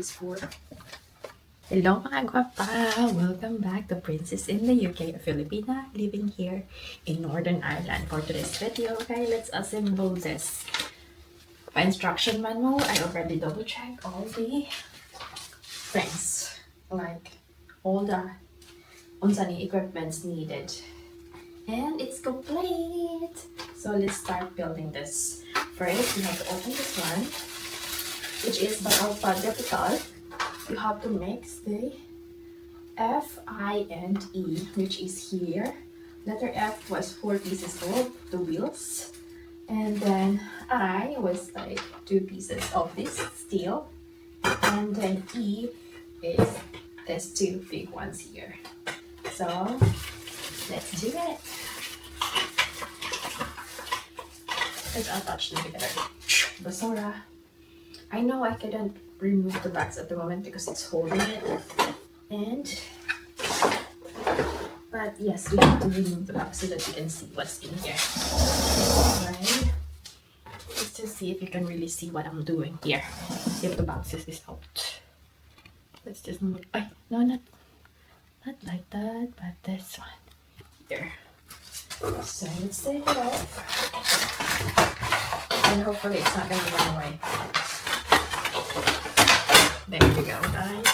is for... Hello mga guwapa! Welcome back to Princess in the UK, a Filipina living here in Northern Ireland. For today's video, okay, let's assemble this. My instruction manual, I already double checked all the things, like all the unsani equipments needed. And it's complete! So let's start building this. First, you have to open this one, which is Bakal Capital. You have to mix the F, I, and E, which is here. Letter F was 4 pieces of the wheels, and then I was like 2 pieces of this steel, and then E is these 2 big ones here. So let's do it. Let's attach them together. Basura. I know I couldn't remove the bags at the moment because it's holding it, but yes, we have to remove the bags so that you can see what's in here. Right? Let's just see if you can really see what I'm doing here. If the boxes is out. Let's just move. No, not like that, but this one here. So let's take it off, and hopefully it's not going to run away. There we go, guys.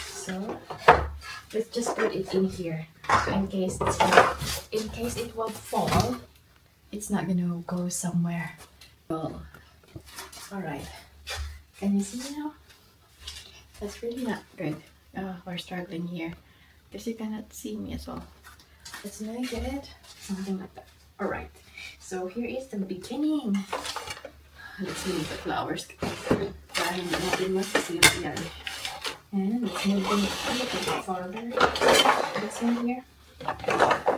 So let's just put it in here, so in case it will fall, it's not gonna go somewhere. Well, all right. Can you see now? That's really not good. We're struggling here because you cannot see me as well. Let's make it something like that. All right. So here is the beginning. Let's move the flowers. And let's move them a little bit farther. This one here,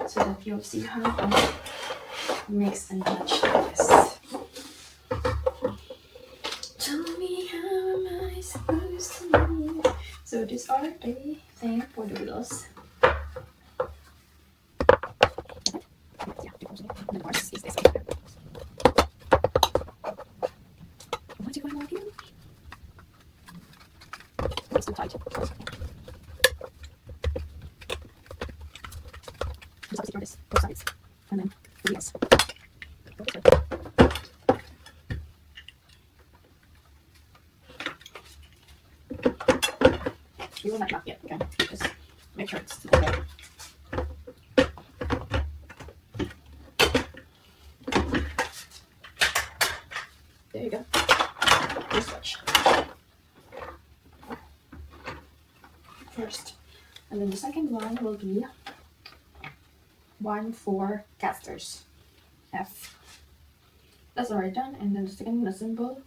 so that you'll see how I mix and match this. Tell me, how am I supposed to live? So these are the thing for the wheels. The parts is this one. What's it going on here? It's too tight. Just obviously throw this both sides, and then the wheels. Go this way. We will not lock yet, okay? Just make sure it's together. There you go. Just switch. First, and then the second one will be 1 4 casters, F. That's already done. And then the second assemble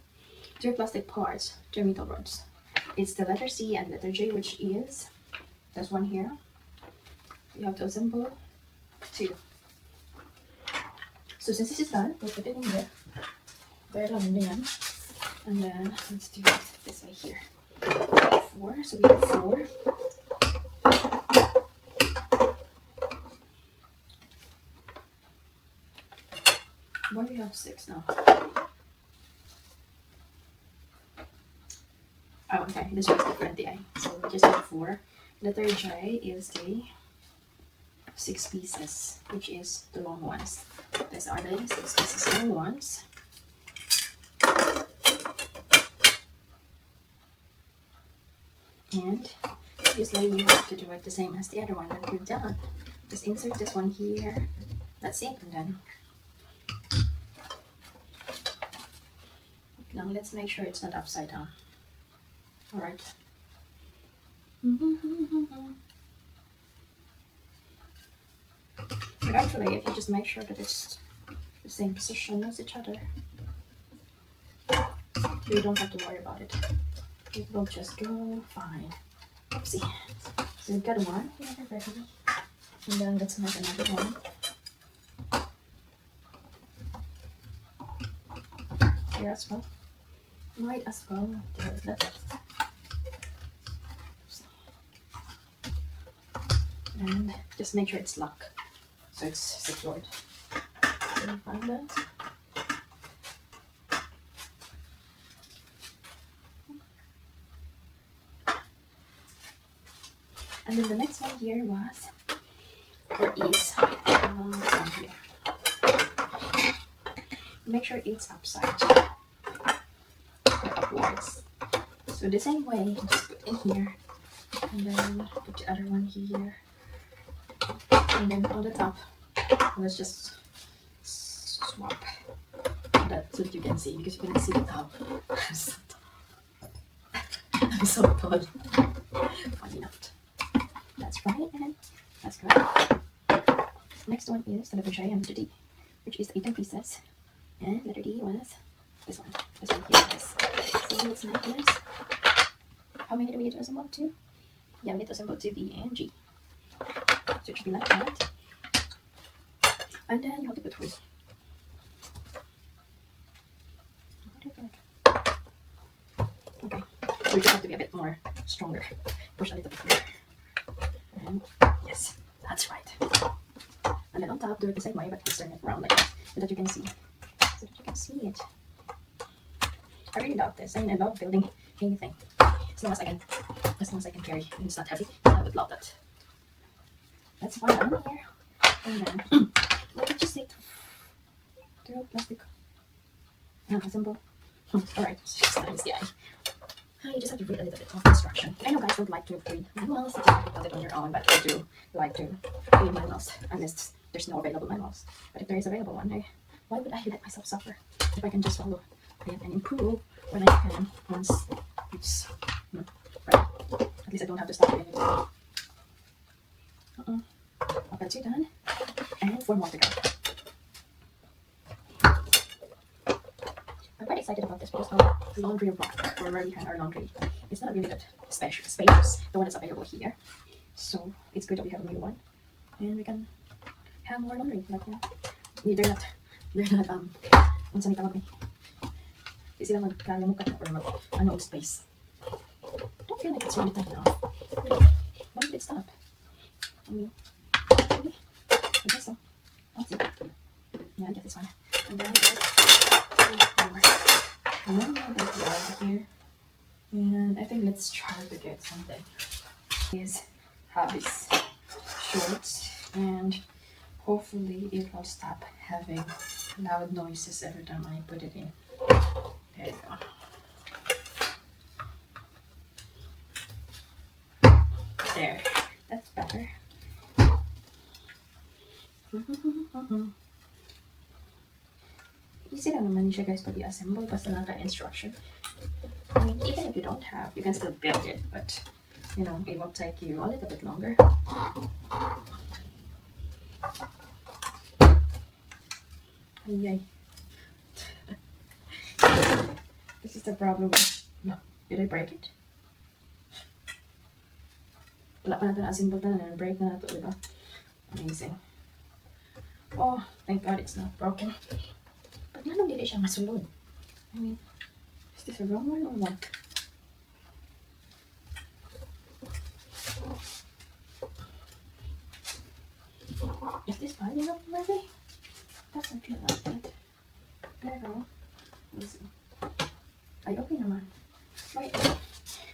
2 plastic parts, 2 metal rods. It's the letter C and letter J, which is this one here. You have to assemble 2. So since this is done, we'll put it in there. There, and then let's do it this way here. 4, so we have 4. Why do we have 6 now? Oh, okay, this one's different, the I. So we just have 4. Letter J is the 6 pieces, which is the long ones. These are the 6 pieces long ones. And obviously you have to do it the same as the other one that we've done. Just insert this one here. That's it, and then now let's make sure it's not upside down. All right. But actually, if you just make sure that it's the same position as each other, you don't have to worry about it. It will just go fine. Oopsie. So we've got one here ready. And then let's make another one. Here as well. Might as well do it like that. And just make sure it's locked, so it's secured. So find that. And then the next one here was, or is, this one here. Make sure it's upside or upwards. So the same way, just put in here, and then put the other one here, and then on the top, let's just swap that so that you can see, because you cannot see the top. I'm so tall. Funny enough. That's right, and that's correct. Next one is the letter J and letter D, which is 18 pieces, and letter D was this one. This one here is. So let's make this. How many do we need to assemble? 2? Yeah, we need to assemble 2 B and G. So it should be like that. And then you have to put 3. Okay, so you just have to be a bit more stronger. Push a little bit here. And yes, that's right. And then on top, do it the same way, but just turn it around like that, so that you can see. So that you can see it. I really love this. I mean, I love building anything. As long as I can carry and it's not heavy, I would love that. That's one on here. And then let me just say throw plastic. Assemble. Alright, sometimes the eye. You just have to read a little bit of instruction. I know guys don't like to read manuals, you can build it on your own, but I do like to read manuals unless there's no available manuals. But if there is available one, why would I let myself suffer if I can just follow and improve when I can once it's right? At least I don't have to stop it anymore. I've got 2 done, and 4 more to go. I'm quite excited about this because our laundry rack, or where we hang our laundry, it's not really that spacious, the one that's available here. So it's good that we have a new one, and we can have more laundry. Like, they're not, ang saan tawag ni? Di sila magkalamukat or ano, space. Don't feel like it's really tight enough. Why did it stop? I mean, maybe. I guess so. Let's see. Yeah, I get this one. And then one more over here. And I think let's try to get something. Is hobbies shorts, and hopefully it will stop having loud noises every time I put it in. There you go. There, that's better. Easy lang naman siya guys pag i-assemble basta naka-instruction. I mean, even if you don't have, you can still build it, but you know, it will take you a little bit longer. Yay. This is the problem. No, did I break it? Wala pa natin assemble na and break na ito, diba? Amazing. Oh, thank God it's not broken. But nanong dili siya masulod? I mean, is this a wrong one or what? Is this bad enough maybe? Doesn't feel like that. Pero, let's see. Ay, okay naman. Wait,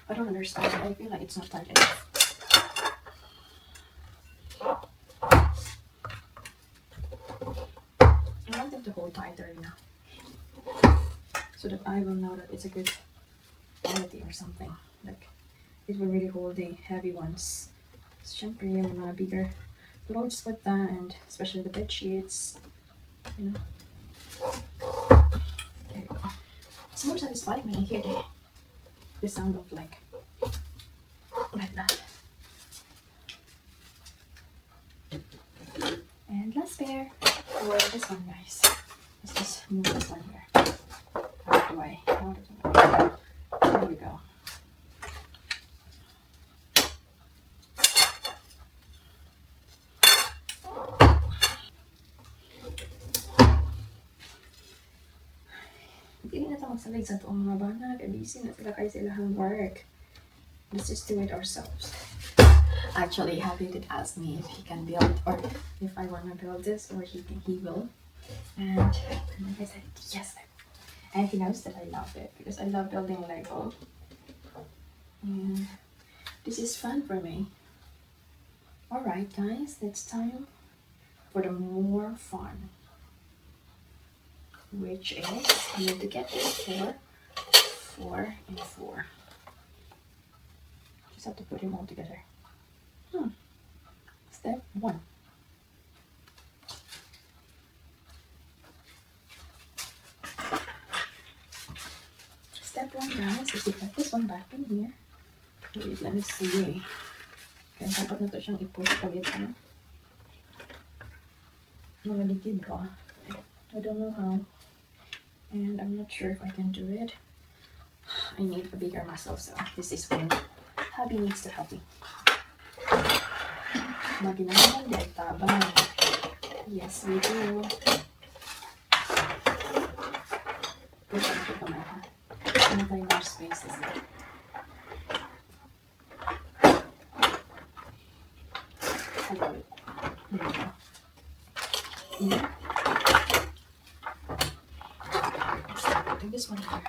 I don't understand. I feel like it's not tight enough. I want them to hold tighter now, so that I will know that it's a good quality or something. Like, it will really hold the heavy ones. Siyempre, yung mga bigger loads with that, and especially the bed sheets, you know. There you go. It's more satisfying when I hear the sound of like that. And last pair for this one, guys. Let's just move this one here out of the way. There we go. Hindi na ito magsalig sa toong mga bana. Busy na sila kayo silang work. Let's just do it ourselves. Actually, Happy did ask me if he can build, or if I want to build this, or he will. And then I said yes. And he knows that I love it because I love building Lego. And this is fun for me. Alright guys, it's time for the more fun, which is you need to get this 4, 4, and 4. Just have to put them all together. Step 1. Step 1 guys is you put this one back in here. Wait, let me see. Kaya dapat na to siyang i-push ulit. Maligid ba? I don't know how. And I'm not sure if I can do it. I need a bigger muscle, so this is when hubby needs to help me. Maginaman din tabang. Yes, we do. Put on the kamay, ha? Ano tayo more spaces there? I love it. There we go. Yeah. Let's start putting this one here.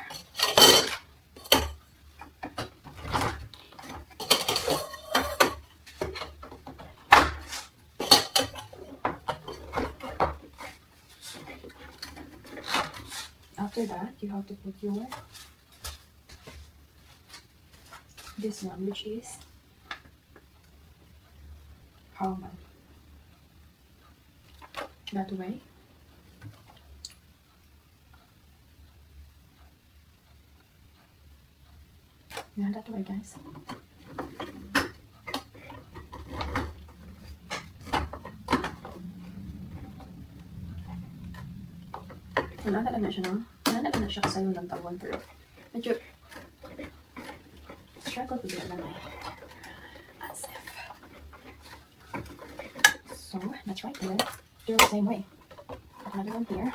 After that, you have to put your this one, which is Harman. That way. Yeah, that way, guys. Nalala na siya, no? Nalala na siya sa'yo ng tawon, pero medyo struggle to get na as if. So, that's right there. Do it the same way. Another one here.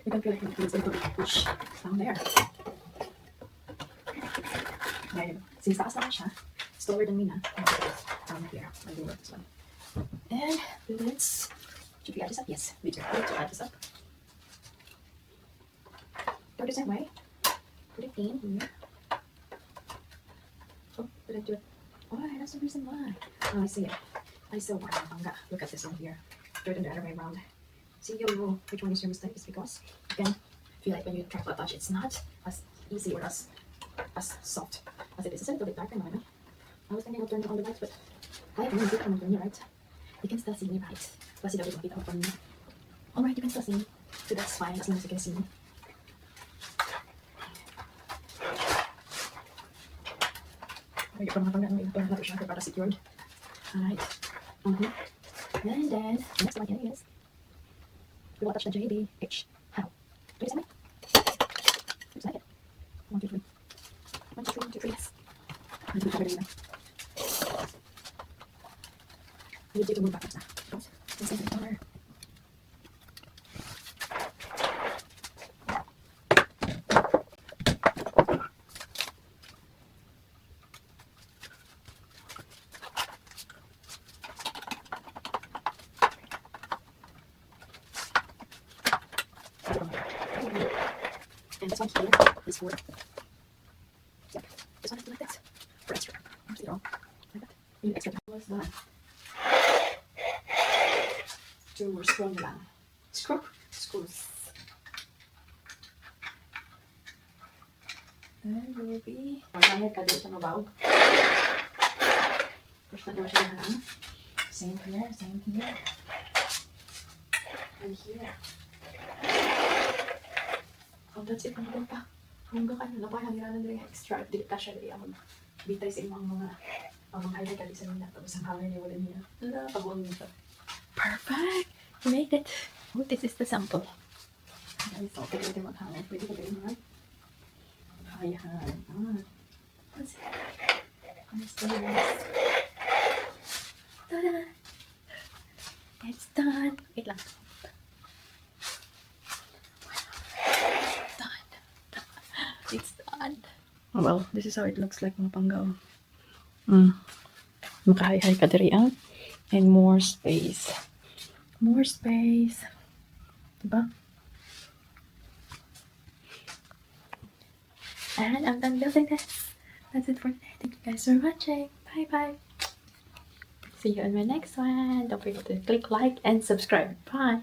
You can feel like it's a little bit push down there. There you go. Since taas naman siya, it's taller than me na. Down here. I'll do this one. And let's... Should we add this up? Yes, we do. We have to add this up. Do it the same way. Put it in here. Oh, did I do it? Oh, that's the reason why. Oh, I see it. I still want to look at this one here. Do it in the other way around. See which one is your mistake is because you can feel like when you try to attach, it's not as easy or as soft as it is. It's a little bit darker now. I was thinking of turning on the lights, but I have no idea how to turn it right. You can still see me right. Plus, it doesn't out from me. Alright, you can still see me. So that's fine as long as you can see me. Wait, from another shot para secured. Alright. And then, the next one is, we will attach the JDH. How? Do you see me? Looks like it. 1, 2, 3. 1, 2, 3, 1, 2, 3, yes. I need to cover it now. I need you to move backwards now. Because this is the corner. And this one here is for, yep, this one is like this, for extra, see it all, like that, you need extra time. What's that? To scroll lang. Screws. There will be, magkaya ka dito na baw. Push na daw siya lang. Same here, and here. Oh, that's it. Ano pa? Hanggang kayo na parang hiranan nila extra. Dili ka siya dili ang bitay sa imong mga highlight kali sa nila. Tapos ang color niya wala niya. Wala, pabuang niya siya. Perfect! We made it! Oh, this is the sample. Guys, so pwede natin mag-highlight. Pwede ko pwede mag-highlight. Let's see. Let's do this. Ta-da! It's done! Wait lang. It's done. Oh, well, this is how it looks like mga panggaw. Makahay-hay ka diri ang and more space. More space. Diba? And I'm done building this. That's it for today. Thank you guys for watching. Bye bye. See you in my next one. Don't forget to click like and subscribe. Bye.